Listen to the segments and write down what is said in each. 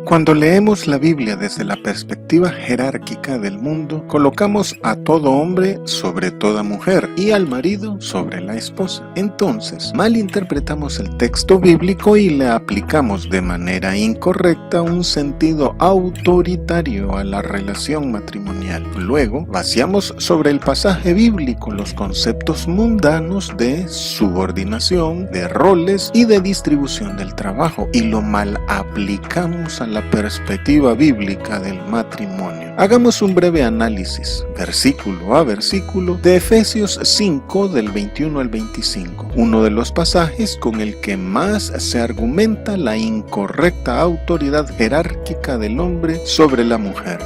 Cuando leemos la Biblia desde la perspectiva jerárquica del mundo, colocamos a todo hombre sobre toda mujer y al marido sobre la esposa. Entonces, malinterpretamos el texto bíblico y le aplicamos de manera incorrecta un sentido autoritario a la relación matrimonial. Luego, vaciamos sobre el pasaje bíblico los conceptos mundanos de subordinación, de roles y de distribución del trabajo y lo mal aplicamos a la perspectiva bíblica del matrimonio. Hagamos un breve análisis, versículo a versículo, de Efesios 5 del 21 al 25, uno de los pasajes con el que más se argumenta la incorrecta autoridad jerárquica del hombre sobre la mujer.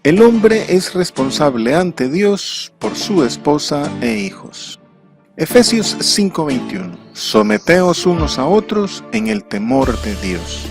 El hombre es responsable ante Dios por su esposa e hijos. Efesios 5:21. Someteos unos a otros en el temor de Dios.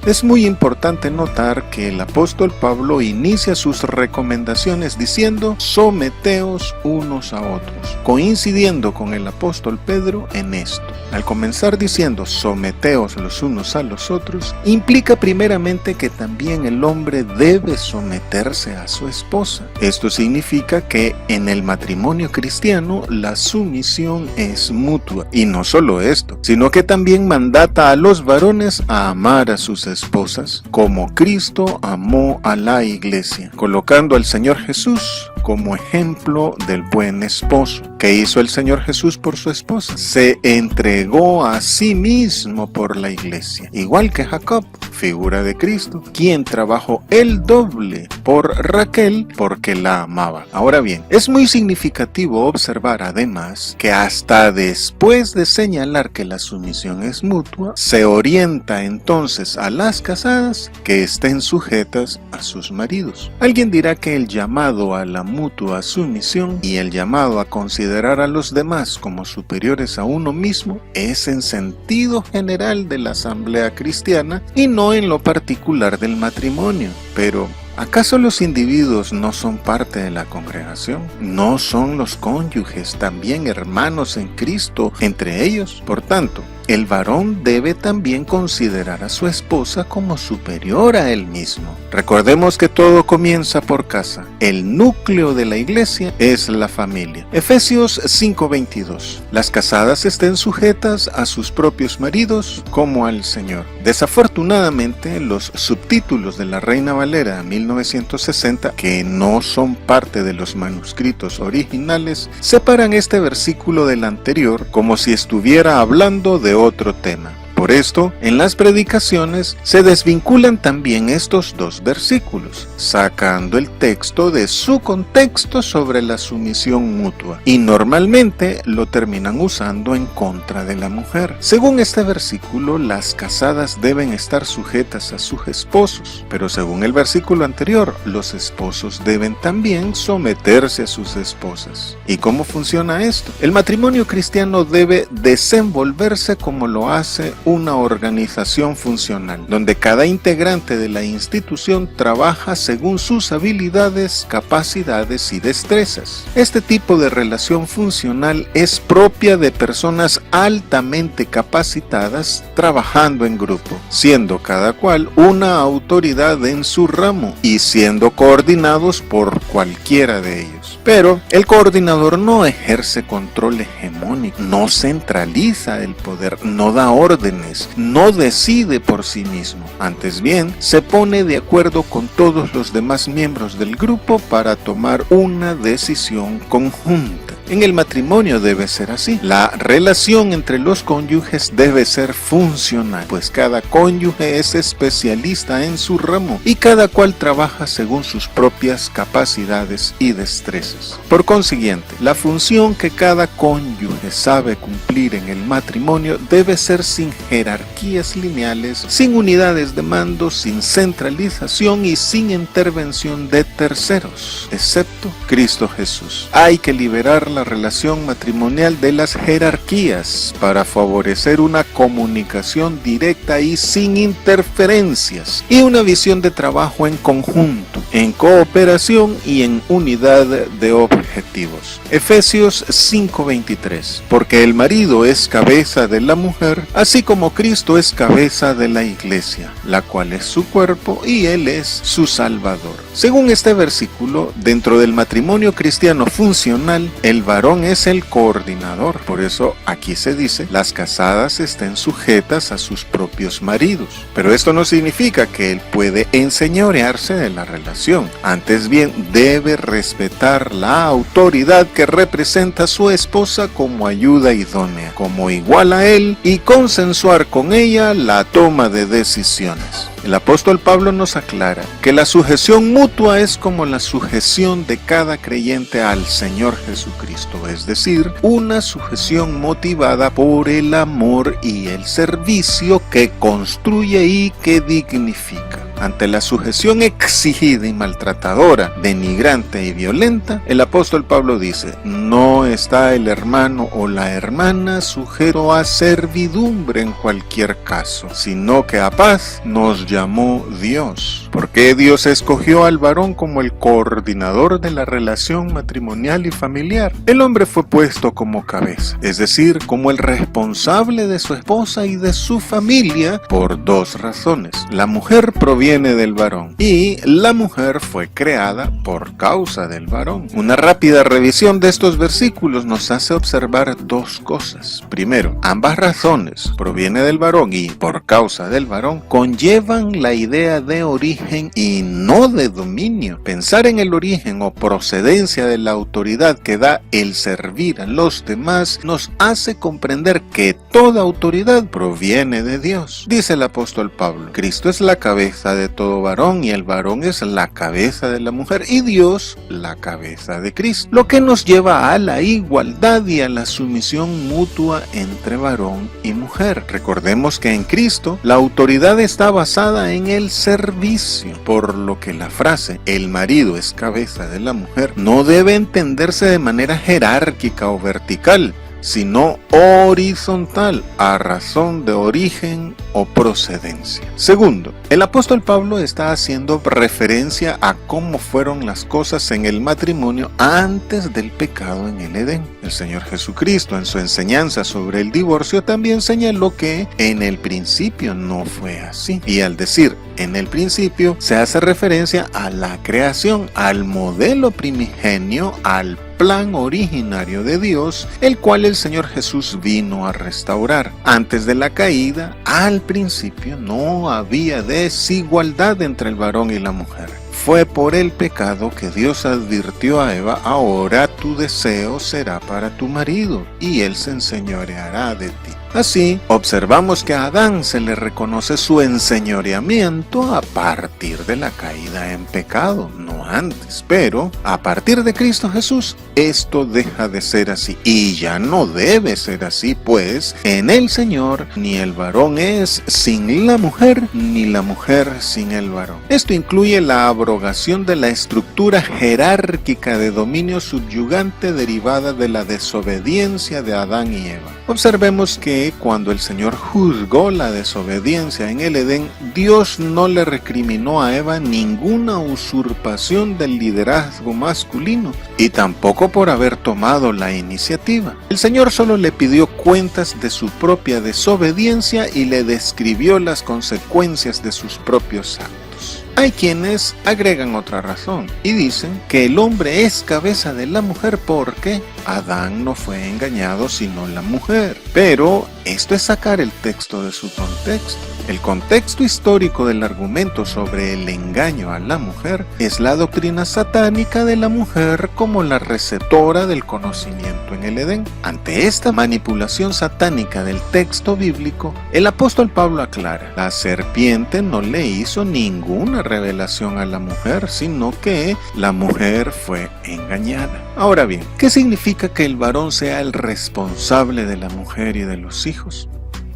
Es muy importante notar que el apóstol Pablo inicia sus recomendaciones diciendo someteos unos a otros, coincidiendo con el apóstol Pedro en esto. Al comenzar diciendo someteos los unos a los otros, implica primeramente que también el hombre debe someterse a su esposa. Esto significa que en el matrimonio cristiano la sumisión es mutua, y no solo esto, sino que también mandata a los varones a amar a sus esposas, como Cristo amó a la iglesia, colocando al Señor Jesús como ejemplo del buen esposo. ¿Qué hizo el Señor Jesús por su esposa? Se entregó a sí mismo por la iglesia, igual que Jacob, figura de Cristo, quien trabajó el doble por Raquel porque la amaba. Ahora bien, es muy significativo observar además que hasta después de señalar que la sumisión es mutua, se orienta entonces a las casadas que estén sujetas a sus maridos. Alguien dirá que el llamado a la mutua sumisión y el llamado a considerar a los demás como superiores a uno mismo es en sentido general de la asamblea cristiana y no en lo particular del matrimonio. Pero ¿acaso los individuos no son parte de la congregación? ¿No son los cónyuges también hermanos en Cristo entre ellos? Por tanto, el varón debe también considerar a su esposa como superior a él mismo. Recordemos que todo comienza por casa. El núcleo de la iglesia es la familia. Efesios 5:22. Las casadas estén sujetas a sus propios maridos como al Señor. Desafortunadamente, los subtítulos de la Reina Valera 1960, que no son parte de los manuscritos originales, separan este versículo del anterior como si estuviera hablando de otro tema. Por esto, en las predicaciones se desvinculan también estos dos versículos, sacando el texto de su contexto sobre la sumisión mutua, y normalmente lo terminan usando en contra de la mujer. Según este versículo, las casadas deben estar sujetas a sus esposos, pero según el versículo anterior, los esposos deben también someterse a sus esposas. ¿Y cómo funciona esto? El matrimonio cristiano debe desenvolverse como lo hace una organización funcional, donde cada integrante de la institución trabaja según sus habilidades, capacidades y destrezas. Este tipo de relación funcional es propia de personas altamente capacitadas trabajando en grupo, siendo cada cual una autoridad en su ramo y siendo coordinados por cualquiera de ellos. Pero el coordinador no ejerce control hegemónico, no centraliza el poder, no da órdenes, no decide por sí mismo. Antes bien, se pone de acuerdo con todos los demás miembros del grupo para tomar una decisión conjunta. En el matrimonio debe ser así. La relación entre los cónyuges debe ser funcional, pues cada cónyuge es especialista en su ramo y cada cual trabaja según sus propias capacidades y destrezas. Por consiguiente, la función que cada cónyuge sabe cumplir en el matrimonio debe ser sin jerarquías lineales, sin unidades de mando, sin centralización y sin intervención de terceros, excepto Cristo Jesús. Hay que liberar la relación matrimonial de las jerarquías para favorecer una comunicación directa y sin interferencias y una visión de trabajo en conjunto, en cooperación y en unidad de objetivos. Efesios 5:23. Porque el marido es cabeza de la mujer, así como Cristo es cabeza de la iglesia, la cual es su cuerpo y él es su Salvador. Según este versículo, dentro del matrimonio cristiano funcional, el varón es el coordinador. Por eso aquí se dice, las casadas estén sujetas a sus propios maridos. Pero esto no significa que él puede enseñorearse de la relación. Antes bien, debe respetar la autoridad que representa a su esposa como ayuda idónea, como igual a él, y consensuar con ella la toma de decisiones. El apóstol Pablo nos aclara que la sujeción mutua es como la sujeción de cada creyente al Señor Jesucristo, es decir, una sujeción motivada por el amor y el servicio que construye y que dignifica. Ante la sujeción exigida y maltratadora, denigrante y violenta, el apóstol Pablo dice, no está el hermano o la hermana sujeto a servidumbre en cualquier caso, sino que a paz nos llamó Dios. ¿Por qué Dios escogió al varón como el coordinador de la relación matrimonial y familiar? El hombre fue puesto como cabeza, es decir, como el responsable de su esposa y de su familia por dos razones. La mujer proviene del varón y la mujer fue creada por causa del varón. Una rápida revisión de estos versículos nos hace observar dos cosas. Primero, ambas razones, proviene del varón y por causa del varón, conllevan la idea de origen y no de dominio. Pensar en el origen o procedencia de la autoridad que da el servir a los demás nos hace comprender que toda autoridad proviene de Dios. Dice el apóstol Pablo, Cristo es la cabeza de todo varón y el varón es la cabeza de la mujer y Dios la cabeza de Cristo, lo que nos lleva a la igualdad y a la sumisión mutua entre varón y mujer. Recordemos que en Cristo la autoridad está basada en el servicio, por lo que la frase el marido es cabeza de la mujer no debe entenderse de manera jerárquica o vertical, sino horizontal, a razón de origen o procedencia. Segundo, el apóstol Pablo está haciendo referencia a cómo fueron las cosas en el matrimonio antes del pecado en el Edén. El Señor Jesucristo, en su enseñanza sobre el divorcio, también señaló que en el principio no fue así. Y al decir en el principio, se hace referencia a la creación, al modelo primigenio, al plan originario de Dios, el cual el Señor Jesús vino a restaurar. Antes de la caída, al principio no había desigualdad entre el varón y la mujer. Fue por el pecado que Dios advirtió a Eva, ahora tu deseo será para tu marido y él se enseñoreará de ti. Así, observamos que a Adán se le reconoce su enseñoreamiento a partir de la caída en pecado, no antes. Pero, a partir de Cristo Jesús, esto deja de ser así. Y ya no debe ser así, pues, en el Señor, ni el varón es sin la mujer, ni la mujer sin el varón. Esto incluye la abrogación de la estructura jerárquica de dominio subyugante derivada de la desobediencia de Adán y Eva. Observemos que cuando el Señor juzgó la desobediencia en el Edén, Dios no le recriminó a Eva ninguna usurpación del liderazgo masculino y tampoco por haber tomado la iniciativa. El Señor solo le pidió cuentas de su propia desobediencia y le describió las consecuencias de sus propios actos. Hay quienes agregan otra razón y dicen que el hombre es cabeza de la mujer porque Adán no fue engañado sino la mujer. Pero esto es sacar el texto de su contexto. El contexto histórico del argumento sobre el engaño a la mujer es la doctrina satánica de la mujer como la receptora del conocimiento en el Edén. Ante esta manipulación satánica del texto bíblico, el apóstol Pablo aclara: la serpiente no le hizo ninguna revelación a la mujer, sino que la mujer fue engañada. Ahora bien, ¿qué significa que el varón sea el responsable de la mujer y de los hijos?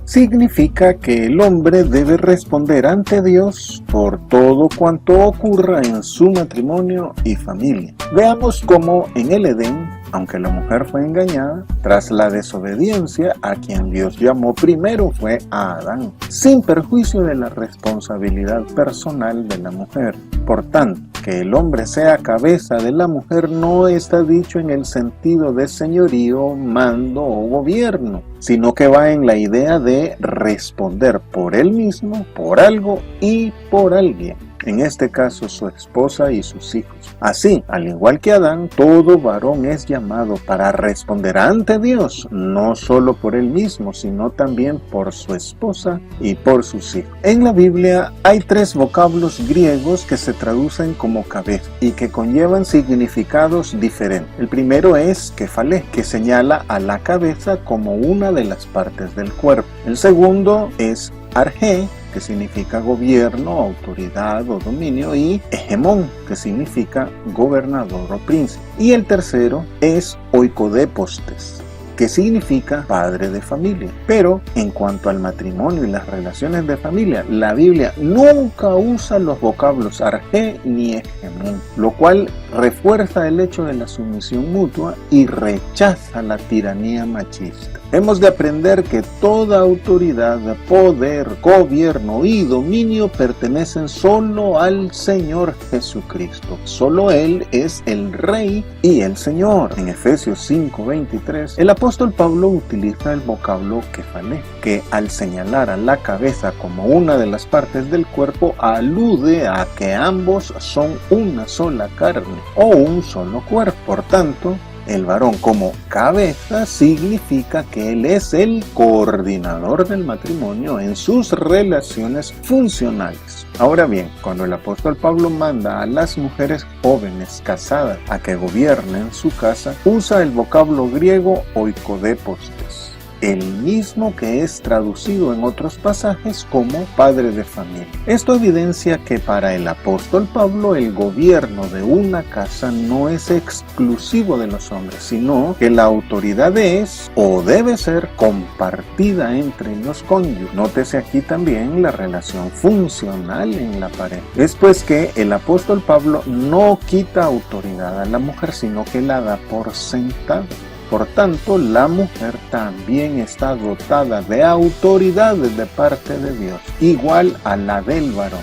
Significa que el hombre debe responder ante Dios por todo cuanto ocurra en su matrimonio y familia. Veamos cómo en el Edén aunque la mujer fue engañada, tras la desobediencia, a quien Dios llamó primero fue a Adán, sin perjuicio de la responsabilidad personal de la mujer. Por tanto, que el hombre sea cabeza de la mujer no está dicho en el sentido de señorío, mando o gobierno, sino que va en la idea de responder por él mismo, por algo y por alguien. En este caso su esposa y sus hijos. Así, al igual que Adán, todo varón es llamado para responder ante Dios, no solo por él mismo, sino también por su esposa y por sus hijos. En la Biblia hay 3 vocablos griegos que se traducen como cabeza y que conllevan significados diferentes. El primero es kefalé, que señala a la cabeza como una de las partes del cuerpo. El segundo es arjé, que significa gobierno, autoridad o dominio, y hegemón, que significa gobernador o príncipe. Y el tercero es oikodepostes, que significa padre de familia. Pero en cuanto al matrimonio y las relaciones de familia, la Biblia nunca usa los vocablos arjé ni hegemón, lo cual refuerza el hecho de la sumisión mutua y rechaza la tiranía machista. Hemos de aprender que toda autoridad, poder, gobierno y dominio pertenecen solo al Señor Jesucristo. Solo Él es el Rey y el Señor. En Efesios 5:23, el apóstol Pablo utiliza el vocablo kefalé, que al señalar a la cabeza como una de las partes del cuerpo alude a que ambos son una sola carne o un solo cuerpo. Por tanto, el varón como cabeza significa que él es el coordinador del matrimonio en sus relaciones funcionales. Ahora bien, cuando el apóstol Pablo manda a las mujeres jóvenes casadas a que gobiernen su casa, usa el vocablo griego oikodepostes, el mismo que es traducido en otros pasajes como padre de familia. Esto evidencia que para el apóstol Pablo el gobierno de una casa no es exclusivo de los hombres, sino que la autoridad es o debe ser compartida entre los cónyuges. Nótese aquí también la relación funcional en la pareja. Es pues que el apóstol Pablo no quita autoridad a la mujer, sino que la da por sentada. Por tanto, la mujer también está dotada de autoridades de parte de Dios, igual a la del varón.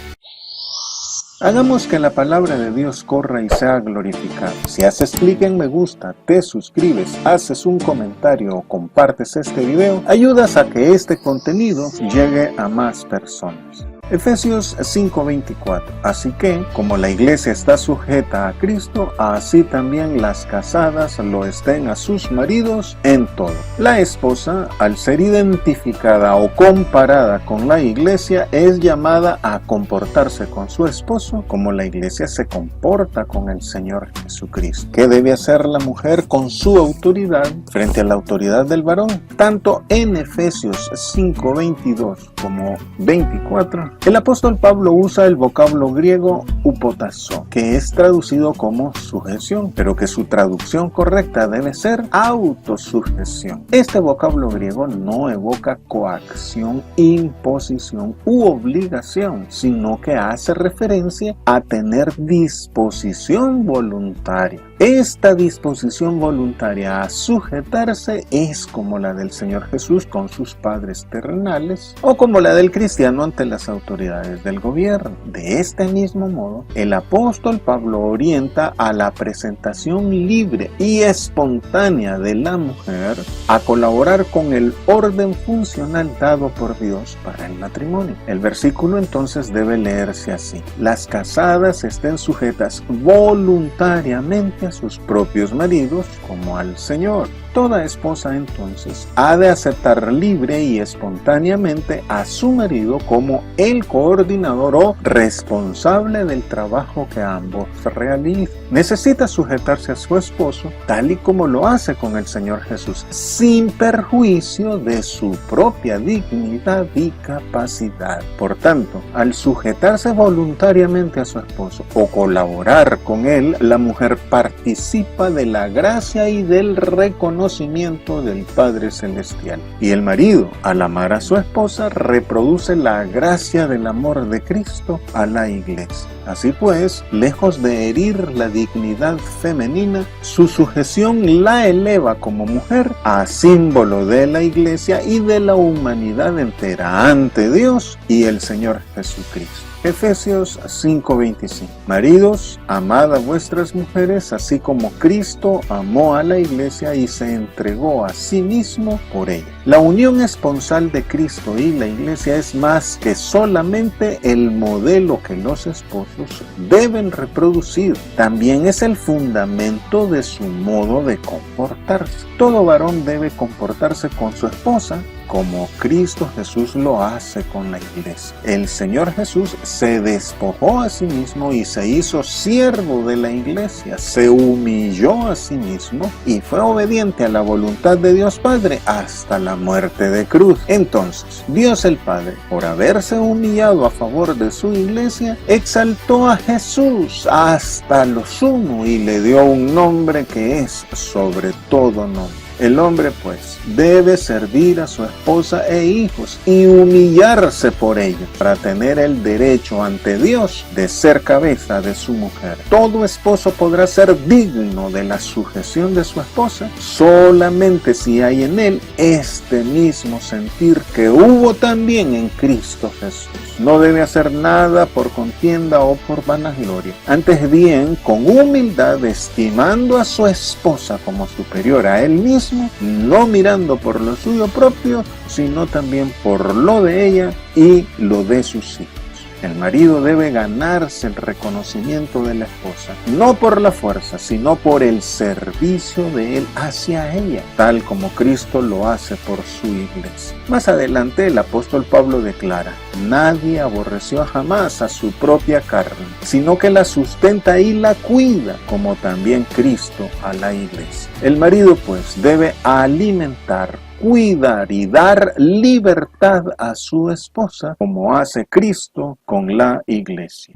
Hagamos que la palabra de Dios corra y sea glorificada. Si haces clic en me gusta, te suscribes, haces un comentario o compartes este video, ayudas a que este contenido llegue a más personas. Efesios 5:24. Así que, como la iglesia está sujeta a Cristo, así también las casadas lo estén a sus maridos en todo. La esposa, al ser identificada o comparada con la iglesia, es llamada a comportarse con su esposo como la iglesia se comporta con el Señor Jesucristo. ¿Qué debe hacer la mujer con su autoridad frente a la autoridad del varón? Tanto en Efesios 5:22 como 24, el apóstol Pablo usa el vocablo griego upotazo, que es traducido como sujeción, pero que su traducción correcta debe ser autosujeción. Este vocablo griego no evoca coacción, imposición u obligación, sino que hace referencia a tener disposición voluntaria. Esta disposición voluntaria a sujetarse es como la del Señor Jesús con sus padres terrenales o como la del cristiano ante las autoridades del gobierno. De este mismo modo, el apóstol Pablo orienta a la presentación libre y espontánea de la mujer a colaborar con el orden funcional dado por Dios para el matrimonio. El versículo entonces debe leerse así: las casadas estén sujetas voluntariamente a sus propios maridos como al Señor. Toda esposa entonces ha de aceptar libre y espontáneamente a su marido como el coordinador o responsable del trabajo que ambos realizan. Necesita sujetarse a su esposo tal y como lo hace con el Señor Jesús, sin perjuicio de su propia dignidad y capacidad. Por tanto, al sujetarse voluntariamente a su esposo o colaborar con él, la mujer participa participa de la gracia y del reconocimiento del Padre Celestial. Y el marido, al amar a su esposa, reproduce la gracia del amor de Cristo a la iglesia. Así pues, lejos de herir la dignidad femenina, su sujeción la eleva como mujer a símbolo de la iglesia y de la humanidad entera ante Dios y el Señor Jesucristo. Efesios 5:25. Maridos, amad a vuestras mujeres, así como Cristo amó a la iglesia y se entregó a sí mismo por ella. La unión esponsal de Cristo y la iglesia es más que solamente el modelo que los esposos deben reproducir. También es el fundamento de su modo de comportarse. Todo varón debe comportarse con su esposa como Cristo Jesús lo hace con la iglesia. El Señor Jesús se despojó a sí mismo y se hizo siervo de la iglesia, se humilló a sí mismo y fue obediente a la voluntad de Dios Padre hasta la muerte de cruz. Entonces, Dios el Padre, por haberse humillado a favor de su iglesia, exaltó a Jesús hasta lo sumo y le dio un nombre que es sobre todo nombre. El hombre, pues, debe servir a su esposa e hijos y humillarse por ello para tener el derecho ante Dios de ser cabeza de su mujer. Todo esposo podrá ser digno de la sujeción de su esposa solamente si hay en él este mismo sentir que hubo también en Cristo Jesús. No debe hacer nada por contienda o por vanagloria. Antes bien, con humildad, estimando a su esposa como superior a él mismo, no mirando por lo suyo propio, sino también por lo de ella y lo de sus hijos. El marido debe ganarse el reconocimiento de la esposa, no por la fuerza, sino por el servicio de él hacia ella, tal como Cristo lo hace por su iglesia. Más adelante el apóstol Pablo declara: nadie aborreció jamás a su propia carne, sino que la sustenta y la cuida, como también Cristo a la iglesia. El marido, pues, debe alimentar, cuidar y dar libertad a su esposa, como hace Cristo con la iglesia.